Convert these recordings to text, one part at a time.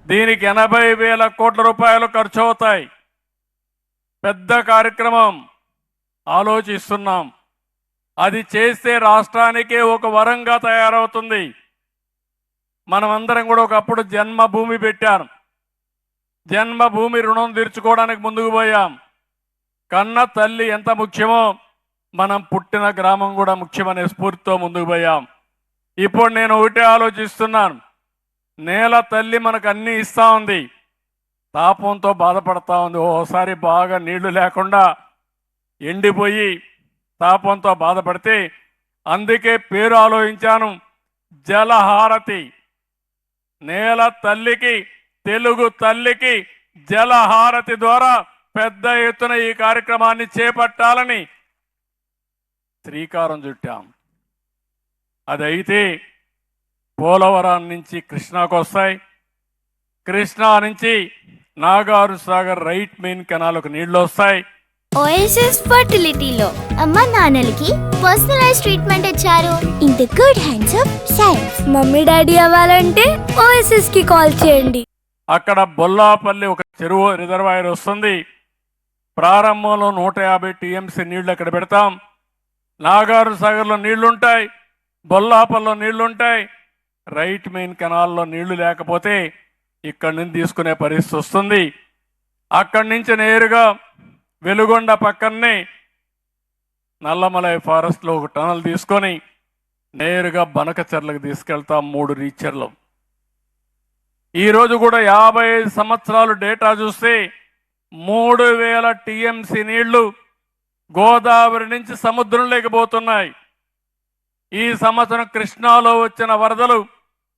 దీనికి 80,000 కోట్ల రూపాయలు ఖర్చు అవుతాయి. పెద్ద కార్యక్రమం ఆలోచిస్తున్నాం. అది చేస్తే రాష్ట్రానికే ఒక వరంగా తయారవుతుంది. మనమందరం కూడా ఒకప్పుడు జన్మభూమి పెట్టాం. జన్మభూమి రుణం తీర్చుకోవడానికి ముందుకు పోయాం. కన్న తల్లి ఎంత ముఖ్యమో మనం పుట్టిన గ్రామం కూడా ముఖ్యమనే స్ఫూర్తితో ముందుకు పోయాం. ఇప్పుడు నేను ఒకటే ఆలోచిస్తున్నాను. నేల తల్లి మనకు అన్నీ ఇస్తా ఉంది, తాపంతో బాధపడతా ఉంది. ఓసారి బాగా నీళ్లు లేకుండా ఎండిపోయి తాపంతో బాధపడితే అందుకే పేరు ఆలోచించాను, జలహారతి. నేల తల్లికి, తెలుగు తల్లికి జలహారతి ద్వారా పెద్ద ఎత్తున ఈ కార్యక్రమాన్ని చేపట్టాలని శ్రీకారం చుట్టాం. అదైతే పోలవరం నుంచి కృష్ణాకు వస్తాయి, కృష్ణా నుంచి నాగారు సాగర్ రైట్ మెయిన్ కెనాల్కు నీళ్లు వస్తాయి. ఓఎస్ఎస్ ఫర్టిలిటీలో అమ్మ నాన్నలకి పర్సనలైజ్ ట్రీట్మెంట్ ఇచ్చారు. In the good hands of science. Mummy daddy అవ్వాలంటే ఓఎస్ఎస్ కి కాల్ చేయండి. అక్కడ బొల్లాపల్లి ఒక చెరువు రిజర్వాయర్ వస్తుంది. ప్రారంభంలో 150 టీఎంసీ నీళ్లు అక్కడ పెడతాం. నాగారు సాగర్లో నీళ్లుంటాయి, బొల్లాపల్లిలో నీళ్లుంటాయి. రైట్ మెయిన్ కెనాల్లో నీళ్లు లేకపోతే ఇక్కడి నుంచి తీసుకునే పరిస్థితి వస్తుంది. అక్కడి నుంచి నేరుగా వెలుగొండ పక్కనే నల్లమలై ఫారెస్ట్లో ఒక టనల్ తీసుకొని నేరుగా బనకచెర్లకు తీసుకెళ్తాం. 3 రీచర్లు. ఈరోజు కూడా 55 సంవత్సరాలు డేటా చూస్తే 3000 టీఎంసీ నీళ్లు గోదావరి నుంచి సముద్రం లేకపోతున్నాయి. ఈ సంవత్సరం కృష్ణాలో వచ్చిన వరదలు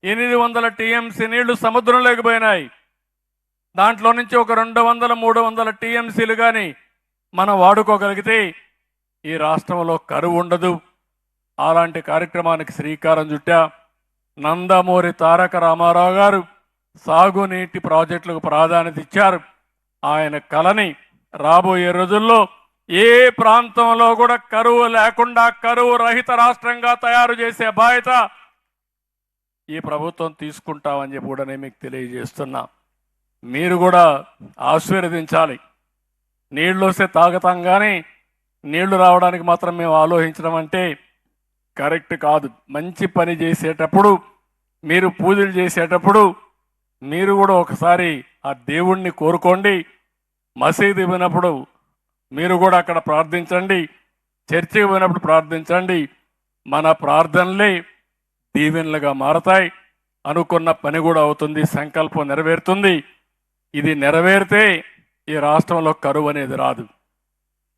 800 టీఎంసీ నీళ్లు సముద్రం లేకపోయినాయి. దాంట్లో నుంచి ఒక 200-300 టీఎంసీలు కానీ మనం వాడుకోగలిగితే ఈ రాష్ట్రంలో కరువు ఉండదు. అలాంటి కార్యక్రమానికి శ్రీకారం చుట్టా. నందమూరి తారక రామారావు గారు సాగునీటి ప్రాజెక్టులకు ప్రాధాన్యత ఇచ్చారు. ఆయన కలని రాబోయే రోజుల్లో ఏ ప్రాంతంలో కూడా కరువు లేకుండా కరువు రహిత రాష్ట్రంగా తయారు చేసే బాధ్యత ఈ ప్రభుత్వం తీసుకుంటామని చెప్పి కూడా నేను మీకు తెలియజేస్తున్నా. మీరు కూడా ఆశీర్వదించాలి. నీళ్లు వస్తే తాగుతాం, కానీ నీళ్లు రావడానికి మాత్రం మేము ఆలోచించడం అంటే కరెక్ట్ కాదు. మంచి పని చేసేటప్పుడు, మీరు పూజలు చేసేటప్పుడు మీరు కూడా ఒకసారి ఆ దేవుణ్ణి కోరుకోండి. మసీదు పోయినప్పుడు మీరు కూడా అక్కడ ప్రార్థించండి, చర్చికి పోయినప్పుడు ప్రార్థించండి. మన ప్రార్థనలే దీవెనలుగా మారతాయి. అనుకున్న పని కూడా అవుతుంది, సంకల్పం నెరవేరుతుంది. ఇది నెరవేరితే ఈ రాష్ట్రంలో కరువు అనేది రాదు.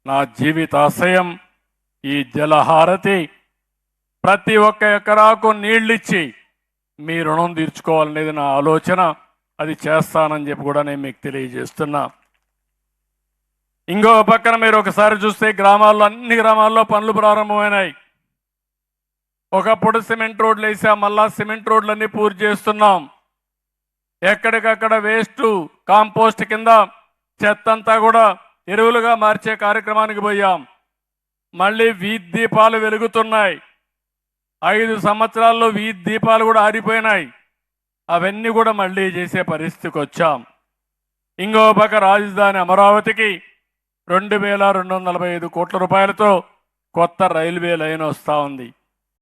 నా జీవితాశయం ఈ జలహారతి. ప్రతి ఒక్క ఎకరాకు నీళ్ళిచ్చి మీ రుణం తీర్చుకోవాలనేది నా ఆలోచన. అది చేస్తానని చెప్పి కూడా నేను మీకు తెలియజేస్తున్నా. ఇంకో పక్కన మీరు ఒకసారి చూస్తే గ్రామాల్లో, అన్ని గ్రామాల్లో పనులు ప్రారంభమైనాయి. ఒకప్పుడు సిమెంట్ రోడ్లు వేసాం, మళ్ళా సిమెంట్ రోడ్లన్నీ పూర్తి చేస్తున్నాం. ఎక్కడికక్కడ వేస్ట్ కాంపోస్ట్ కింద చెత్తంతా కూడా ఎరువులుగా మార్చే కార్యక్రమానికి పోయాం. మళ్ళీ వీధి దీపాలు వెలుగుతున్నాయి. 5 సంవత్సరాల్లో వీధి దీపాలు కూడా ఆరిపోయినాయి. అవన్నీ కూడా మళ్ళీ చేసే పరిస్థితికి వచ్చాం. ఇంకో పక్క రాజధాని అమరావతికి 2245 కోట్ల రూపాయలతో కొత్త రైల్వే లైన్ వస్తూ ఉంది.